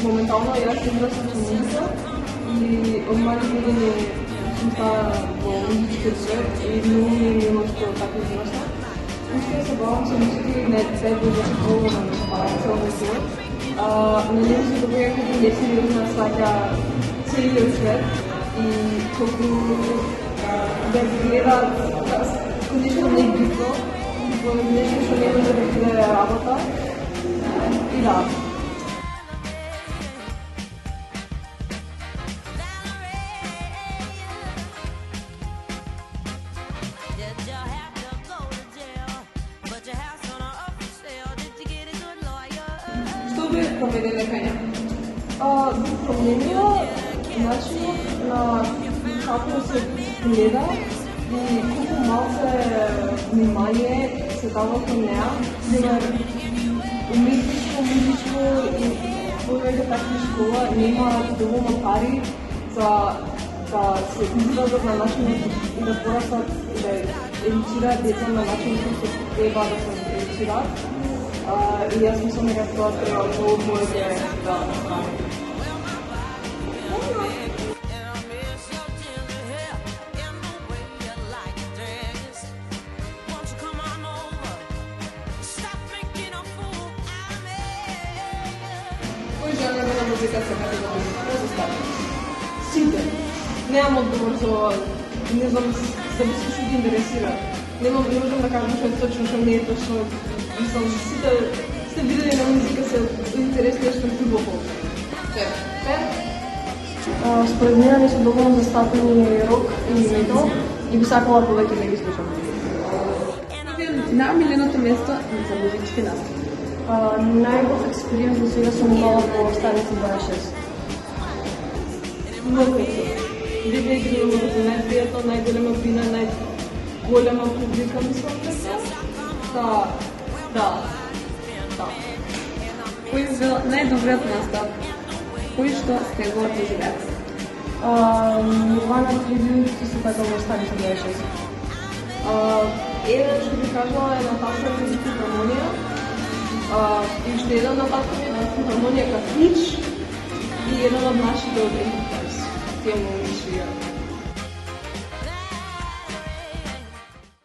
моментално јас израсам со музика и од мали години сум стала во музичкиот свет и многу ми е мило што така израсна. Уште се бавам со музика и не се да се полувам на целиот живот. На него се добија како несериозна сваќа целиот свет и колку да гледаат конечно не е битно, во нешто што не може да биде работа и да. Што би промениле кај него? Би променила начинот на како се гледа и колку малце внимание се дава кон неа, бидер уметничко, музичко и повеќе такви школа немаат доволно пари за да се изразат на начин и да порастат и да едуцираат деца на начин кој се треба да се едуцираат. И јас мислам дека тоа треба многу повеќе да стане. Кој жанр на музика сакате да слушате? Сите. Немам одговор за не знам, зависи што ги интересира. Не можам да кажам што е точно, што не е точно. Мислам, сите видеи на музика се интересни што длубоко. Според мене не се доволно застапени рок и метал и би сакала повеќе да ги слушам. Најомиленото место за музички настап? Најубав експериенс до сега сум имала во Станица 26. Многу е. Бидејќи било многу најпријатно, најголема бина, најголема публика, мислам дека. Да. Кој бил најдобриот настап? Кој што сте го доживеали? Нивана трибют се така во Станица 26. Еден што би кажала е Наташа Музика филхармонија. И уште еден Наташа Филхармонија Кафич и еден од нашите од Enterprise. Тие